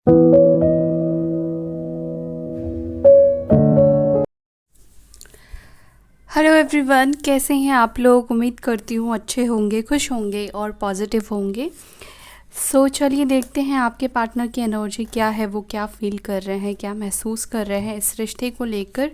Hello everyone, कैसे हैं आप लोग। उम्मीद करती हूँ अच्छे होंगे, खुश होंगे और पॉजिटिव होंगे। चलिए देखते हैं आपके पार्टनर की एनर्जी क्या है, वो क्या फील कर रहे हैं, क्या महसूस कर रहे हैं इस रिश्ते को लेकर।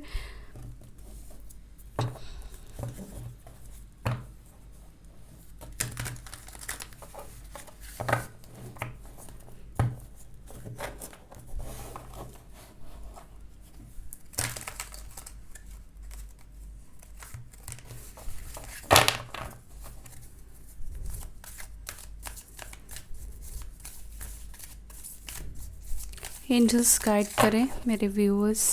एंजल्स गाइड करें मेरे व्यूअर्स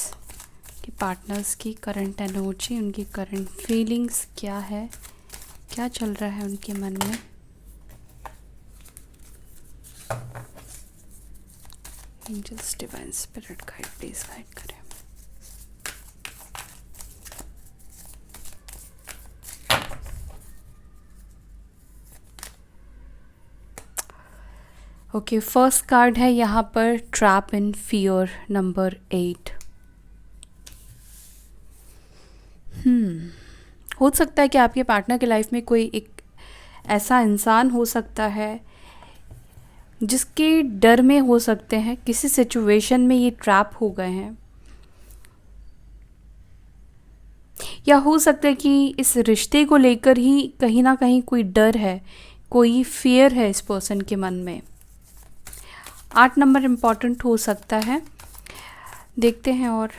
के पार्टनर्स की करंट एनर्जी, उनकी करंट फीलिंग्स क्या है, क्या चल रहा है उनके मन में। Angels divine spirit guide please guide करें। ओके, फर्स्ट कार्ड है यहाँ पर ट्रैप इन फियर नंबर 8। हो सकता है कि आपके पार्टनर के लाइफ में कोई एक ऐसा इंसान हो सकता है जिसके डर में हो सकते हैं, किसी सिचुएशन में ये ट्रैप हो गए हैं, या हो सकता है कि इस रिश्ते को लेकर ही कहीं ना कहीं कोई डर है, कोई फियर है इस पर्सन के मन में। 8 नंबर इम्पॉर्टेंट हो सकता है, देखते हैं। और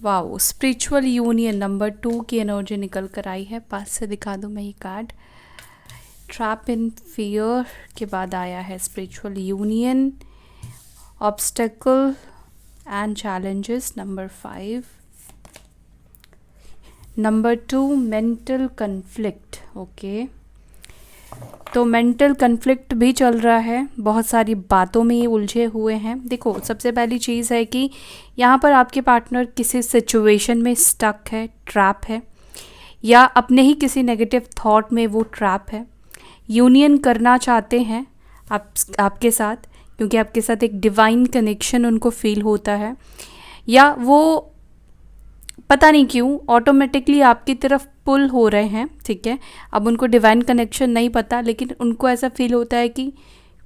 वाओ, स्पिरिचुअल यूनियन नंबर 2 की एनर्जी निकल कर आई है। पास से दिखा दूँ मैं ये कार्ड। ट्रैप इन फियर के बाद आया है spiritual union, obstacle and challenges number 5, number 2 mental conflict. Okay, तो मेंटल कन्फ्लिक्ट भी चल रहा है, बहुत सारी बातों में ये उलझे हुए हैं। देखो, सबसे पहली चीज़ है कि यहाँ पर आपके पार्टनर किसी सिचुएशन में स्टक है, ट्रैप है, या अपने ही किसी नेगेटिव थॉट में वो ट्रैप है। यूनियन करना चाहते हैं आपके साथ, क्योंकि आपके साथ एक डिवाइन कनेक्शन उनको फील होता है, या वो पता नहीं क्यों ऑटोमेटिकली आपकी तरफ पुल हो रहे हैं। ठीक है, अब उनको डिवाइन कनेक्शन नहीं पता, लेकिन उनको ऐसा फील होता है कि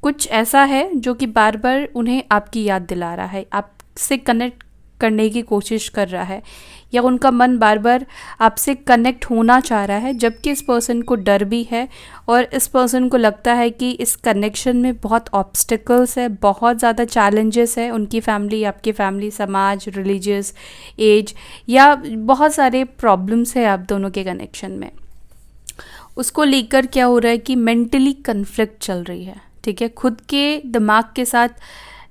कुछ ऐसा है जो कि बार बार उन्हें आपकी याद दिला रहा है, आपसे कनेक्ट करने की कोशिश कर रहा है, या उनका मन बार बार आपसे कनेक्ट होना चाह रहा है, जबकि इस पर्सन को डर भी है और इस पर्सन को लगता है कि इस कनेक्शन में बहुत ऑब्स्टिकल्स है, बहुत ज़्यादा चैलेंजेस है। उनकी फैमिली, आपकी फैमिली, समाज, रिलीजियस, एज, या बहुत सारे प्रॉब्लम्स है आप दोनों के कनेक्शन में। उसको लेकर क्या हो रहा है कि मेंटली कन्फ्लिक्ट चल रही है। ठीक है, खुद के दिमाग के साथ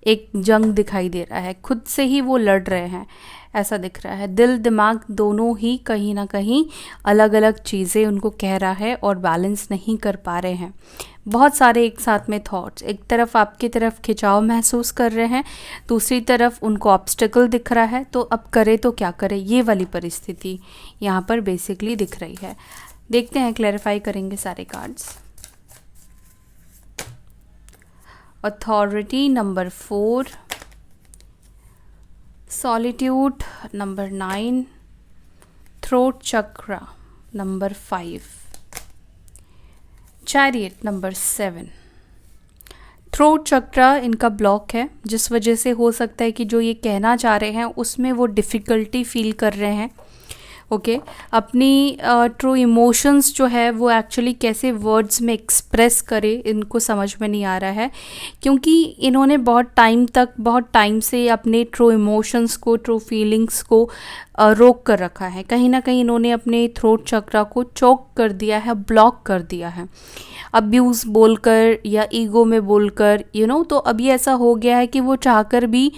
एक जंग दिखाई दे रहा है, खुद से ही वो लड़ रहे हैं, ऐसा दिख रहा है। दिल दिमाग दोनों ही कहीं ना कहीं अलग अलग चीज़ें उनको कह रहा है और बैलेंस नहीं कर पा रहे हैं। बहुत सारे एक साथ में थॉट्स, एक तरफ आपकी तरफ खिंचाव महसूस कर रहे हैं, दूसरी तरफ उनको ऑब्स्टिकल दिख रहा है। तो अब करे तो क्या करे, ये वाली परिस्थिति यहाँ पर बेसिकली दिख रही है। देखते हैं, क्लैरिफाई करेंगे सारे cards. Authority number 4, solitude number 9, throat chakra number 5, chariot number 7। Throat chakra इनका ब्लॉक है, जिस वजह से हो सकता है कि जो ये कहना चाह रहे हैं उसमें वो डिफ़िकल्टी फील कर रहे हैं। ओके, अपनी ट्रू इमोशंस जो है वो एक्चुअली कैसे वर्ड्स में एक्सप्रेस करे, इनको समझ में नहीं आ रहा है, क्योंकि इन्होंने बहुत टाइम से अपने ट्रू इमोशंस को, ट्रू फीलिंग्स को रोक कर रखा है। कहीं ना कहीं इन्होंने अपने थ्रोट चक्रा को चोक कर दिया है, ब्लॉक कर दिया है, अब्यूज़ बोलकर या ईगो में बोलकर, तो अभी ऐसा हो गया है कि वो चाहकर भी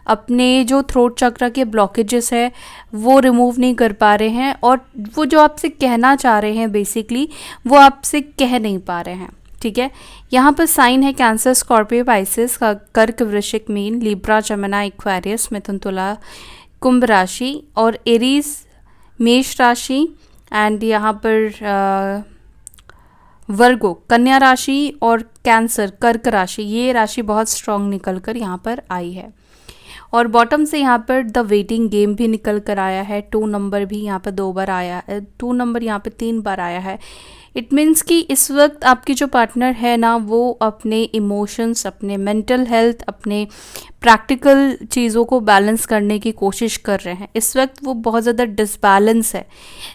अपने जो थ्रोट चक्रा के ब्लॉकेजेस है वो रिमूव नहीं कर पा रहे हैं, और वो जो आपसे कहना चाह रहे हैं बेसिकली वो आपसे कह नहीं पा रहे हैं। ठीक है, यहाँ पर साइन है कैंसर, स्कॉर्पियो, पाइसेस, कर्क, वृश्चिक, मीन, लिब्रा, जमिनी, एक्वेरियस, मिथुन, तुला, कुंभ राशि, और एरीज मेष राशि, एंड यहाँ पर वर्गो कन्या राशि और कैंसर कर्क राशि, ये राशि बहुत स्ट्रांग निकल कर यहाँ पर आई है। और बॉटम से यहाँ पर द वेटिंग गेम भी निकल कर आया है। 2 नंबर भी यहाँ पर 2 बार आया है, 2 नंबर यहाँ पर 3 बार आया है। इट मीन्स कि इस वक्त आपकी जो पार्टनर है ना, वो अपने इमोशंस, अपने मेंटल हेल्थ, अपने प्रैक्टिकल चीज़ों को बैलेंस करने की कोशिश कर रहे हैं। इस वक्त वो बहुत ज़्यादा डिसबैलेंस है।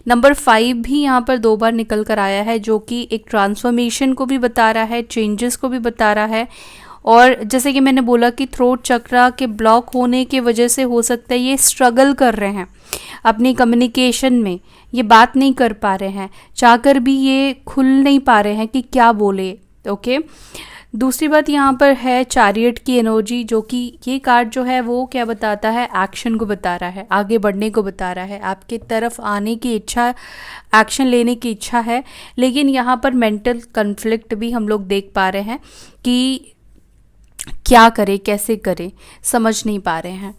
नंबर 5 भी यहाँ पर 2 बार निकल कर आया है, जो कि एक ट्रांसफॉर्मेशन को भी बता रहा है, चेंजेस को भी बता रहा है। और जैसे कि मैंने बोला कि थ्रोट चक्रा के ब्लॉक होने की वजह से हो सकता है ये स्ट्रगल कर रहे हैं अपनी कम्युनिकेशन में, ये बात नहीं कर पा रहे हैं, चाहकर भी ये खुल नहीं पा रहे हैं कि क्या बोले। ओके, दूसरी बात यहाँ पर है चैरियट की एनर्जी, जो कि ये कार्ड जो है वो क्या बताता है, एक्शन को बता रहा है, आगे बढ़ने को बता रहा है, आपके तरफ आने की इच्छा, एक्शन लेने की इच्छा है। लेकिन यहाँ पर मेंटल कन्फ्लिक्ट भी हम लोग देख पा रहे हैं कि क्या करें, कैसे करें, समझ नहीं पा रहे हैं।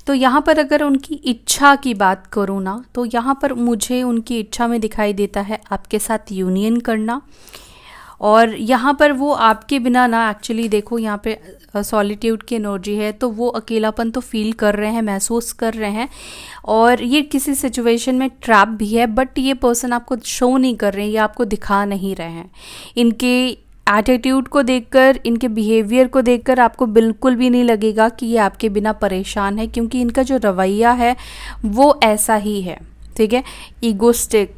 तो यहाँ पर अगर उनकी इच्छा की बात करूँ ना, तो यहाँ पर मुझे उनकी इच्छा में दिखाई देता है आपके साथ यूनियन करना। और यहाँ पर वो आपके बिना ना, एक्चुअली देखो यहाँ पे सॉलिट्यूड की एनर्जी है, तो वो अकेलापन तो फील कर रहे हैं, महसूस कर रहे हैं। और ये किसी सिचुएशन में ट्रैप भी है, बट ये पर्सन आपको शो नहीं कर रहे हैं, ये आपको दिखा नहीं रहे हैं। इनके एटीट्यूड को देखकर, इनके बिहेवियर को देखकर आपको बिल्कुल भी नहीं लगेगा कि ये आपके बिना परेशान है, क्योंकि इनका जो रवैया है वो ऐसा ही है। ठीक है, ईगोस्टिक,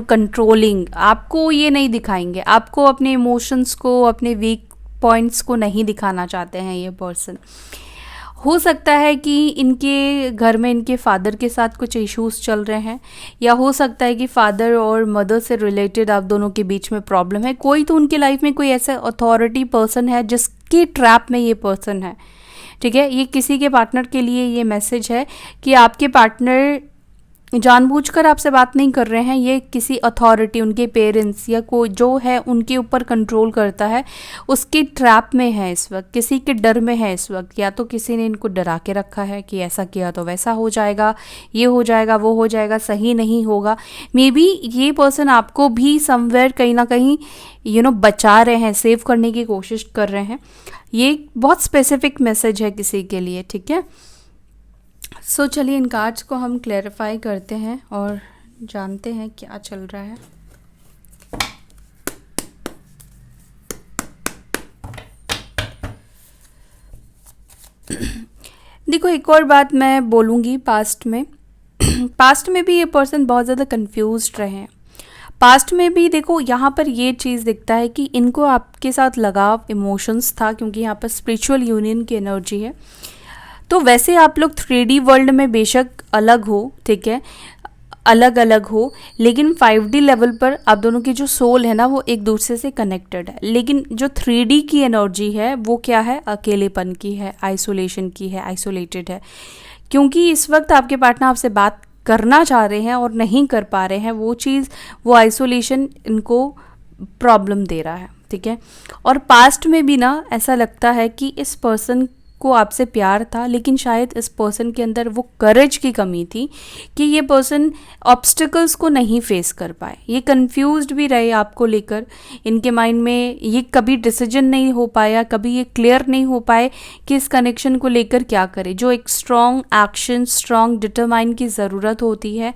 कंट्रोलिंग, आपको ये नहीं दिखाएंगे, आपको अपने इमोशंस को, अपने वीक पॉइंट्स को नहीं दिखाना चाहते हैं ये पर्सन। हो सकता है कि इनके घर में इनके फादर के साथ कुछ इश्यूज चल रहे हैं, या हो सकता है कि फादर और मदर से रिलेटेड आप दोनों के बीच में प्रॉब्लम है। कोई तो उनके लाइफ में कोई ऐसा अथॉरिटी पर्सन है जिसकी ट्रैप में ये पर्सन है। ठीक है, ये किसी के पार्टनर के लिए ये मैसेज है कि आपके पार्टनर जानबूझकर आपसे बात नहीं कर रहे हैं, ये किसी अथॉरिटी, उनके पेरेंट्स या कोई जो है उनके ऊपर कंट्रोल करता है, उसकी ट्रैप में है इस वक्त, किसी के डर में है इस वक्त। या तो किसी ने इनको डरा के रखा है कि ऐसा किया तो वैसा हो जाएगा, ये हो जाएगा, वो हो जाएगा, सही नहीं होगा। मे बी ये पर्सन आपको भी समवेयर कहीं ना कहीं बचा रहे हैं, सेव करने की कोशिश कर रहे हैं। ये बहुत स्पेसिफिक मैसेज है किसी के लिए। ठीक है, सो चलिए इन कार्ड्स को हम क्लैरिफाई करते हैं और जानते हैं क्या चल रहा है। देखो, एक और बात मैं बोलूँगी, पास्ट में भी ये पर्सन बहुत ज़्यादा कंफ्यूज्ड रहे हैं। पास्ट में भी देखो, यहाँ पर ये चीज़ दिखता है कि इनको आपके साथ लगाव, इमोशंस था, क्योंकि यहाँ पर स्पिरिचुअल यूनियन की एनर्जी है। तो वैसे आप लोग 3D वर्ल्ड में बेशक अलग हो, ठीक है, अलग अलग हो, लेकिन 5D लेवल पर आप दोनों की जो सोल है ना, वो एक दूसरे से कनेक्टेड है। लेकिन जो 3D की एनर्जी है वो क्या है, अकेलेपन की है, आइसोलेशन की है, आइसोलेटेड है। क्योंकि इस वक्त आपके पार्टनर आपसे बात करना चाह रहे हैं और नहीं कर पा रहे हैं, वो चीज़, वो आइसोलेशन इनको प्रॉब्लम दे रहा है। ठीक है, और पास्ट में भी ना ऐसा लगता है कि इस पर्सन को आपसे प्यार था, लेकिन शायद इस पर्सन के अंदर वो करेज की कमी थी कि ये पर्सन ऑब्स्टिकल्स को नहीं फेस कर पाए। ये कंफ्यूज्ड भी रहे आपको लेकर, इनके माइंड में ये कभी डिसीजन नहीं हो पाया, कभी ये क्लियर नहीं हो पाए कि इस कनेक्शन को लेकर क्या करें। जो एक स्ट्रॉन्ग एक्शन, स्ट्रॉन्ग डिटरमाइन की ज़रूरत होती है,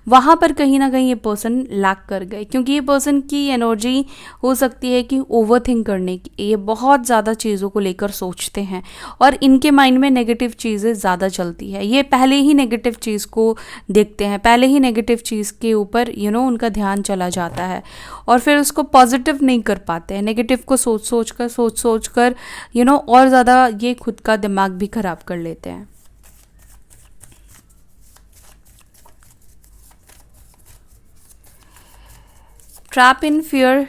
वहाँ पर कहीं ना कहीं ये पर्सन लैक कर गए। क्योंकि ये पर्सन की एनर्जी हो सकती है कि ओवर थिंक करने की, ये बहुत ज़्यादा चीज़ों को लेकर सोचते हैं और इनके माइंड में नेगेटिव चीज़ें ज़्यादा चलती है। ये पहले ही नेगेटिव चीज़ को देखते हैं, पहले ही नेगेटिव चीज़ के ऊपर उनका ध्यान चला जाता है और फिर उसको पॉजिटिव नहीं कर पाते हैं। नेगेटिव को सोच कर और ज़्यादा ये खुद का दिमाग भी खराब कर लेते हैं। ट्रैप इन फियर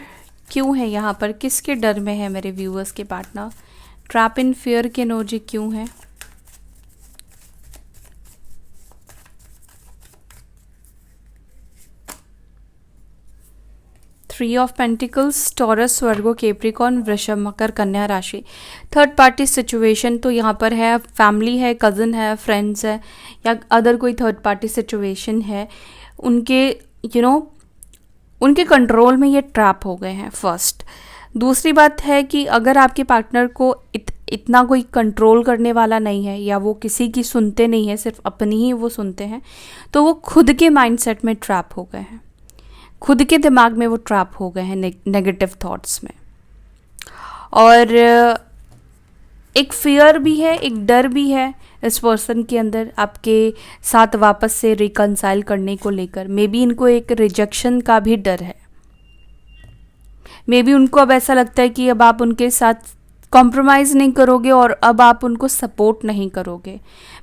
क्यों है यहाँ पर, किसके डर में है मेरे व्यूअर्स के पार्टनर? ट्रैप इन फियर की एनर्जी क्यों है? Three of pentacles, taurus, Virgo, Capricorn, वृषभ, मकर, कन्या राशि। थर्ड पार्टी सिचुएशन तो यहाँ पर है, फैमिली है, कज़न है, फ्रेंड्स है, या अदर कोई थर्ड पार्टी सिचुएशन है। उनके उनके कंट्रोल में ये ट्रैप हो गए हैं फर्स्ट। दूसरी बात है कि अगर आपके पार्टनर को इतना कोई कंट्रोल करने वाला नहीं है या वो किसी की सुनते नहीं है, सिर्फ अपनी ही वो सुनते हैं, तो वो खुद के माइंडसेट में ट्रैप हो गए हैं, खुद के दिमाग में वो ट्रैप हो गए हैं नेगेटिव थॉट्स में। और एक फियर भी है, एक डर भी है इस पर्सन के अंदर आपके साथ वापस से रिकंसाइल करने को लेकर। मे बी इनको एक रिजेक्शन का भी डर है, मे बी उनको अब ऐसा लगता है कि अब आप उनके साथ कॉम्प्रोमाइज़ नहीं करोगे और अब आप उनको सपोर्ट नहीं करोगे।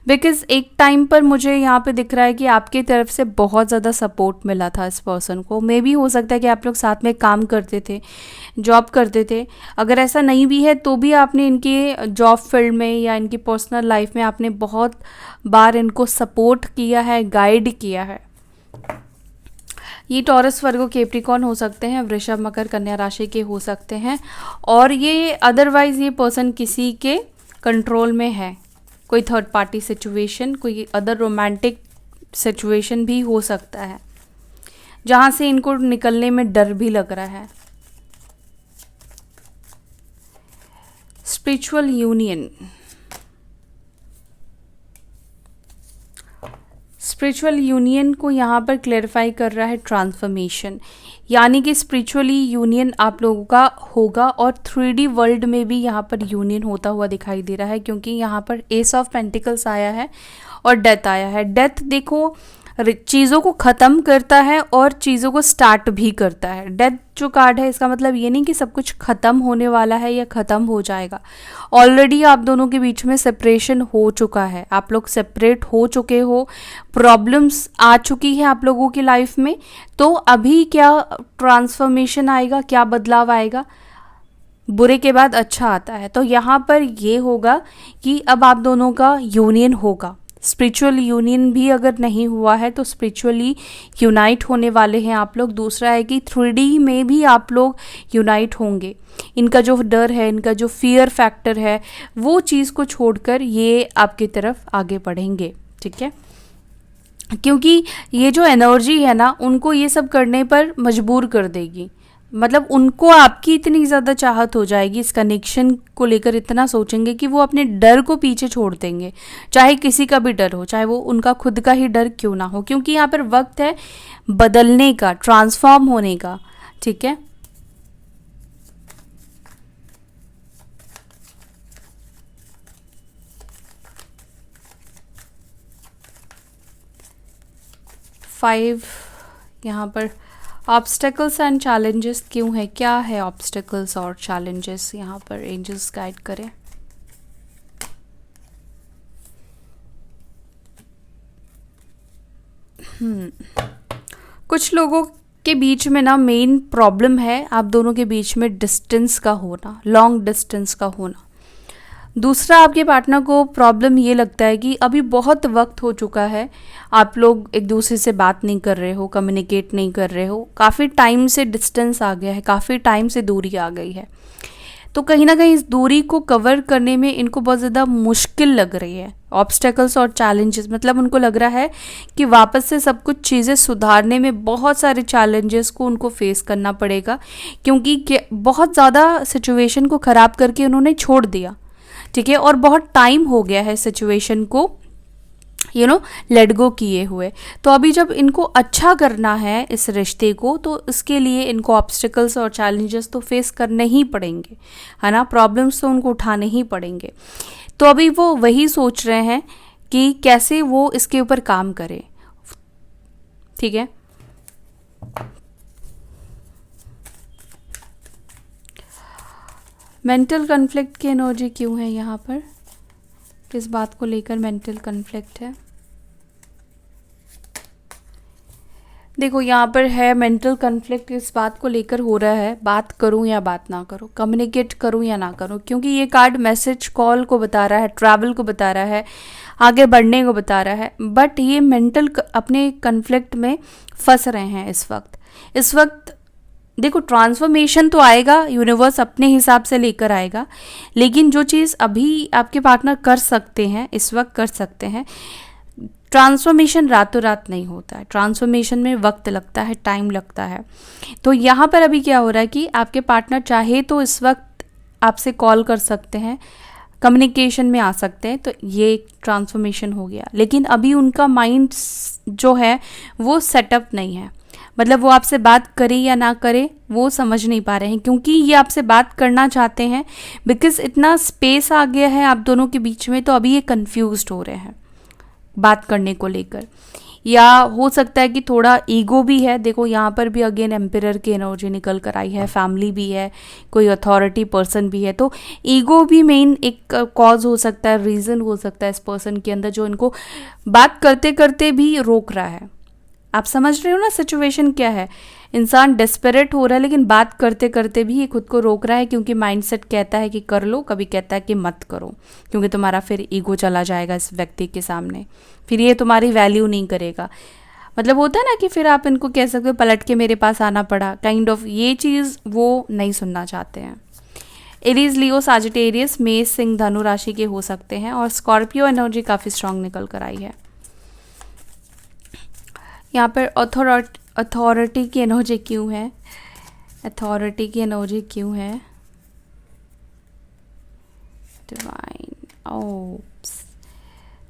बिकॉज़ एक टाइम पर मुझे यहाँ पे दिख रहा है कि आपकी तरफ से बहुत ज़्यादा सपोर्ट मिला था इस पर्सन को। मे बी हो सकता है कि आप लोग साथ में काम करते थे, जॉब करते थे। अगर ऐसा नहीं भी है तो भी आपने इनके जॉब फील्ड में या इनकी पर्सनल लाइफ में आपने बहुत बार इनको सपोर्ट किया है, गाइड किया है। ये टॉरस, वर्गो, कैप्रिकॉर्न हो सकते हैं, वृषभ, मकर, कन्या राशि के हो सकते हैं। और ये अदरवाइज़ ये पर्सन किसी के कंट्रोल में है, कोई थर्ड पार्टी सिचुएशन, कोई अदर रोमांटिक सिचुएशन भी हो सकता है जहाँ से इनको निकलने में डर भी लग रहा है। स्पिरिचुअल यूनियन, स्पिरिचुअल यूनियन को यहाँ पर क्लेरिफाई कर रहा है ट्रांसफॉर्मेशन, यानी कि स्पिरिचुअली यूनियन आप लोगों का होगा। और 3D वर्ल्ड में भी यहाँ पर यूनियन होता हुआ दिखाई दे रहा है, क्योंकि यहाँ पर एस ऑफ पेंटिकल्स आया है और डेथ आया है। डेथ देखो चीज़ों को ख़त्म करता है और चीज़ों को स्टार्ट भी करता है। डेथ जो कार्ड है, इसका मतलब ये नहीं कि सब कुछ ख़त्म होने वाला है या ख़त्म हो जाएगा। ऑलरेडी आप दोनों के बीच में सेपरेशन हो चुका है, आप लोग सेपरेट हो चुके हो, प्रॉब्लम्स आ चुकी है आप लोगों की लाइफ में। तो अभी क्या ट्रांसफॉर्मेशन आएगा, क्या बदलाव आएगा? बुरे के बाद अच्छा आता है। तो यहाँ पर ये होगा कि अब आप दोनों का यूनियन होगा। स्पिरिचुअल यूनियन भी अगर नहीं हुआ है तो स्पिरिचुअली यूनाइट होने वाले हैं आप लोग। दूसरा है कि 3D में भी आप लोग यूनाइट होंगे। इनका जो डर है, इनका जो फियर फैक्टर है, वो चीज़ को छोड़कर ये आपकी तरफ आगे बढ़ेंगे, ठीक है। क्योंकि ये जो एनर्जी है ना, उनको ये सब करने पर मजबूर कर देगी। मतलब उनको आपकी इतनी ज़्यादा चाहत हो जाएगी, इस कनेक्शन को लेकर इतना सोचेंगे कि वो अपने डर को पीछे छोड़ देंगे, चाहे किसी का भी डर हो, चाहे वो उनका खुद का ही डर क्यों ना हो। क्योंकि यहाँ पर वक्त है बदलने का, ट्रांसफॉर्म होने का, ठीक है। फाइव यहाँ पर ऑब्स्टेकल्स एंड चैलेंजेस क्यों है, क्या है ऑब्स्टेकल्स और चैलेंजेस, यहाँ पर एंजल्स गाइड करें। कुछ लोगों के बीच में ना मेन प्रॉब्लम है आप दोनों के बीच में डिस्टेंस का होना, लॉन्ग डिस्टेंस का होना। दूसरा, आपके पार्टनर को प्रॉब्लम ये लगता है कि अभी बहुत वक्त हो चुका है, आप लोग एक दूसरे से बात नहीं कर रहे हो, कम्युनिकेट नहीं कर रहे हो, काफ़ी टाइम से डिस्टेंस आ गया है, काफ़ी टाइम से दूरी आ गई है। तो कहीं ना कहीं इस दूरी को कवर करने में इनको बहुत ज़्यादा मुश्किल लग रही है। ऑब्स्टेकल्स और चैलेंजेस मतलब उनको लग रहा है कि वापस से सब कुछ चीज़ें सुधारने में बहुत सारे चैलेंजेस को उनको फेस करना पड़ेगा, क्योंकि बहुत ज़्यादा सिचुएशन को ख़राब करके उन्होंने छोड़ दिया, ठीक है। और बहुत टाइम हो गया है सिचुएशन को लेट गो किए हुए। तो अभी जब इनको अच्छा करना है इस रिश्ते को, तो इसके लिए इनको ऑब्स्टिकल्स और चैलेंजेस तो फेस करने ही पड़ेंगे, है ना। प्रॉब्लम्स तो उनको उठाने ही पड़ेंगे। तो अभी वो वही सोच रहे हैं कि कैसे वो इसके ऊपर काम करें, ठीक है। मेंटल कन्फ्लिक्ट की एनर्जी क्यों है यहाँ पर, किस बात को लेकर मेंटल कन्फ्लिक्ट है। देखो यहाँ पर है मेंटल कन्फ्लिक्ट इस बात को लेकर हो रहा है, बात करूँ या बात ना करूँ, कम्युनिकेट करूँ या ना करूँ। क्योंकि ये कार्ड मैसेज कॉल को बता रहा है, ट्रैवल को बता रहा है, आगे बढ़ने को बता रहा है। बट ये मेंटल अपने कन्फ्लिक्ट में फंस रहे हैं इस वक्त। देखो ट्रांसफॉर्मेशन तो आएगा, यूनिवर्स अपने हिसाब से लेकर आएगा, लेकिन जो चीज़ अभी आपके पार्टनर कर सकते हैं, इस वक्त कर सकते हैं, ट्रांसफॉर्मेशन रातों रात नहीं होता है, ट्रांसफॉर्मेशन में वक्त लगता है, टाइम लगता है। तो यहाँ पर अभी क्या हो रहा है कि आपके पार्टनर चाहे तो इस वक्त आपसे कॉल कर सकते हैं, कम्युनिकेशन में आ सकते हैं, तो ये एक ट्रांसफॉर्मेशन हो गया। लेकिन अभी उनका माइंड जो है वो सेटअप नहीं है, मतलब वो आपसे बात करे या ना करे वो समझ नहीं पा रहे हैं, क्योंकि ये आपसे बात करना चाहते हैं, बिकॉज इतना स्पेस आ गया है आप दोनों के बीच में, तो अभी ये कंफ्यूज्ड हो रहे हैं बात करने को लेकर। या हो सकता है कि थोड़ा ईगो भी है। देखो यहाँ पर भी अगेन एम्पिरर की एनर्जी निकल कर आई है, फैमिली भी है, कोई अथॉरिटी पर्सन भी है, तो ईगो भी मेन एक कॉज हो सकता है, रीज़न हो सकता है इस पर्सन के अंदर, जो इनको बात करते करते भी रोक रहा है। आप समझ रहे हो ना सिचुएशन क्या है। इंसान डेस्परेट हो रहा है, लेकिन बात करते करते भी ये खुद को रोक रहा है, क्योंकि माइंडसेट कहता है कि कर लो, कभी कहता है कि मत करो, क्योंकि तुम्हारा फिर ईगो चला जाएगा इस व्यक्ति के सामने, फिर ये तुम्हारी वैल्यू नहीं करेगा। मतलब होता है ना कि फिर आप इनको कह सकते हो पलट के मेरे पास आना पड़ा, काइंड ऑफ ये चीज़ वो नहीं सुनना चाहते हैं। एरीज, लियो, साजिटेरियस, मेष, सिंह, धनु राशि के हो सकते हैं, और स्कॉर्पियो एनर्जी काफ़ी स्ट्रांग निकल कर आई है। यहाँ पर अथॉरिटी की एनर्जी क्यों है, अथॉरिटी की एनर्जी क्यों है, डिवाइन, ओप्स,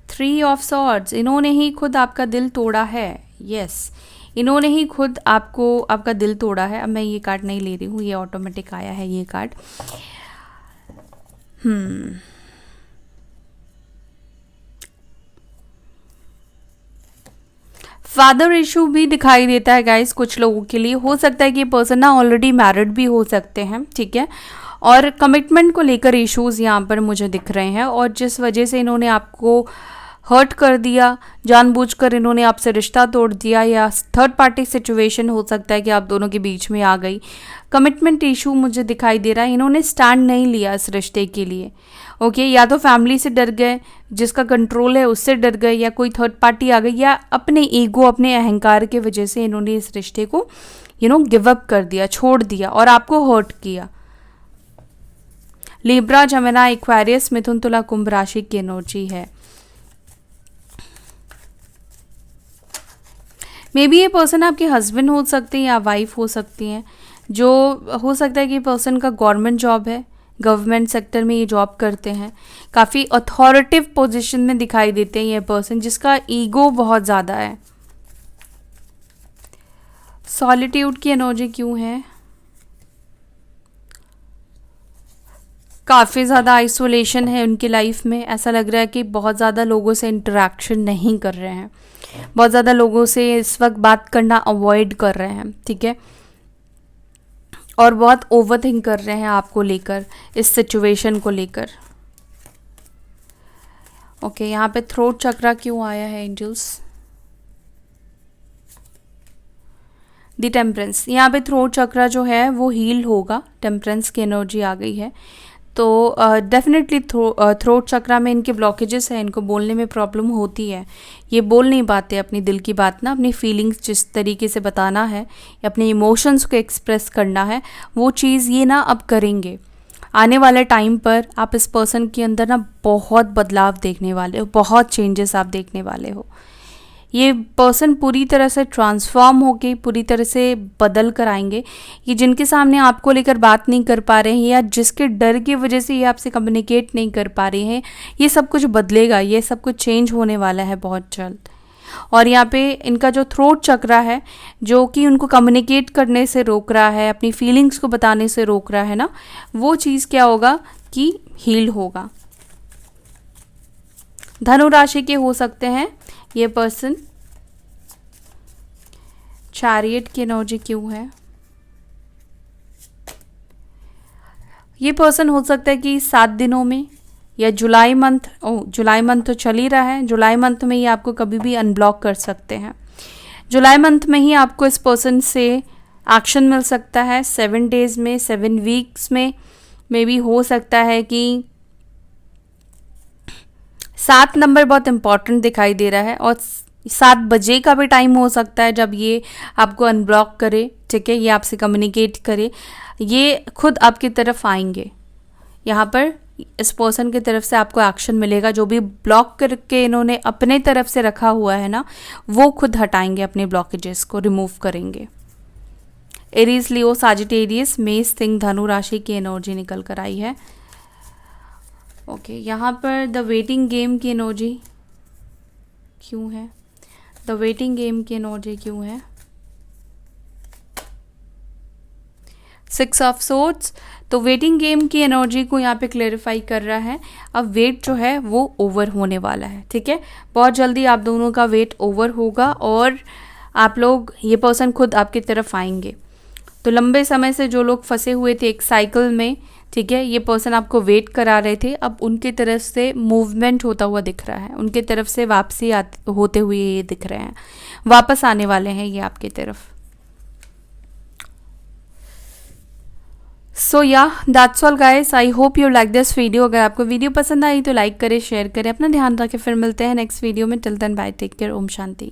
3 ऑफ सॉर्ड्स, इन्होंने ही खुद आपका दिल तोड़ा है। यस, इन्होंने ही खुद आपको आपका दिल तोड़ा है। अब मैं ये कार्ड नहीं ले रही हूँ, ये ऑटोमेटिक आया है ये कार्ड। फादर इशू भी दिखाई देता है गाइस कुछ लोगों के लिए। हो सकता है कि ये पर्सन ना ऑलरेडी मैरिड भी हो सकते हैं, ठीक है, और कमिटमेंट को लेकर इश्यूज यहाँ पर मुझे दिख रहे हैं, और जिस वजह से इन्होंने आपको हर्ट कर दिया, जानबूझकर इन्होंने आपसे रिश्ता तोड़ दिया, या थर्ड पार्टी सिचुएशन हो सकता है कि आप दोनों के बीच में आ गई। कमिटमेंट इशू मुझे दिखाई दे रहा है, इन्होंने स्टैंड नहीं लिया इस रिश्ते के लिए। ओके, या तो फैमिली से डर गए, जिसका कंट्रोल है उससे डर गए, या कोई थर्ड पार्टी आ गई, या अपने ईगो, अपने अहंकार के वजह से इन्होंने इस रिश्ते को गिव अप कर दिया, छोड़ दिया, और आपको हर्ट किया। लिब्रा, जमिनी, एक्वेरियस, मिथुन, तुला, कुंभ राशि की एनर्जी है। मे बी ये पर्सन आपके हस्बैंड हो सकते हैं या वाइफ हो सकती हैं, जो हो सकता है कि पर्सन का गवर्नमेंट जॉब है, गवर्नमेंट सेक्टर में ये जॉब करते हैं, काफ़ी अथॉरिटिव पोजीशन में दिखाई देते हैं ये पर्सन, जिसका ईगो बहुत ज़्यादा है। सॉलिट्यूड की एनर्जी क्यों है, काफ़ी ज़्यादा आइसोलेशन है उनकी लाइफ में। ऐसा लग रहा है कि बहुत ज़्यादा लोगों से इंटरेक्शन नहीं कर रहे हैं, बहुत ज़्यादा लोगों से इस वक्त बात करना अवॉइड कर रहे हैं, ठीक है, और बहुत ओवर थिंक कर रहे हैं आपको लेकर, इस सिचुएशन को लेकर। ओके, यहाँ पे थ्रोट चक्रा क्यों आया है एंजल्स, द टेम्परेंस। यहाँ पे थ्रोट चक्रा जो है वो हील होगा, टेम्परेंस की एनर्जी आ गई है। तो डेफिनेटली थ्रोट चक्रा में इनके ब्लॉकेजेस हैं, इनको बोलने में प्रॉब्लम होती है, ये बोल नहीं पाते अपनी दिल की बात ना, अपनी फीलिंग्स जिस तरीके से बताना है या अपने इमोशंस को एक्सप्रेस करना है, वो चीज़ ये ना अब करेंगे। आने वाले टाइम पर आप इस पर्सन के अंदर ना बहुत बदलाव देखने वाले हो, बहुत चेंजेस आप देखने वाले हो। ये पर्सन पूरी तरह से ट्रांसफॉर्म होके पूरी तरह से बदल कर आएंगे। ये जिनके सामने आपको लेकर बात नहीं कर पा रहे हैं, या जिसके डर की वजह से ये आपसे कम्युनिकेट नहीं कर पा रहे हैं, ये सब कुछ बदलेगा, ये सब कुछ चेंज होने वाला है बहुत जल्द। और यहाँ पे इनका जो थ्रोट चक्रा है, जो कि उनको कम्युनिकेट करने से रोक रहा है, अपनी फीलिंग्स को बताने से रोक रहा है ना, वो चीज़ क्या होगा कि हील होगा। धनु राशि के हो सकते हैं ये पर्सन। चैरियट की एनर्जी क्यों है, ये पर्सन हो सकता है कि 7 दिनों में या जुलाई मंथ तो चल ही रहा है, जुलाई मंथ में ही आपको कभी भी अनब्लॉक कर सकते हैं। जुलाई मंथ में ही आपको इस पर्सन से एक्शन मिल सकता है, 7 डेज में, 7 वीक्स में मे भी हो सकता है कि 7 नंबर बहुत इंपॉर्टेंट दिखाई दे रहा है, और 7 बजे का भी टाइम हो सकता है जब ये आपको अनब्लॉक करे, ठीक है, ये आपसे कम्युनिकेट करे, ये खुद आपकी तरफ आएंगे। यहाँ पर इस पर्सन की तरफ से आपको एक्शन मिलेगा। जो भी ब्लॉक करके इन्होंने अपने तरफ से रखा हुआ है ना, वो खुद हटाएंगे, अपने ब्लॉकेजेस को रिमूव करेंगे। एरीज, लियो, साजिटेरियस, मेष, सिंह, धनु राशि की एनर्जी निकल कर आई है। ओके, यहाँ पर द वेटिंग गेम की एनर्जी क्यों है? द वेटिंग गेम की एनर्जी क्यों है? 6 ऑफ सोर्ड्स। तो वेटिंग गेम की एनर्जी को यहाँ पे क्लेरिफाई कर रहा है। अब वेट जो है वो ओवर होने वाला है, ठीक है। बहुत जल्दी आप दोनों का वेट ओवर होगा और आप लोग, ये पर्सन खुद आपकी तरफ आएंगे। तो लंबे समय से जो लोग फंसे हुए थे एक साइकिल में, ठीक है, ये पर्सन आपको वेट करा रहे थे, अब उनकी तरफ से मूवमेंट होता हुआ दिख रहा है, उनके तरफ से वापसी होते हुए ये दिख रहे हैं, वापस आने वाले हैं ये आपकी तरफ। सो या that's all guys, I hope you like this video. अगर आपको वीडियो पसंद आई तो लाइक करें, शेयर करें, अपना ध्यान रखें। फिर मिलते हैं नेक्स्ट वीडियो में। Till then bye, take care, ओम शांति।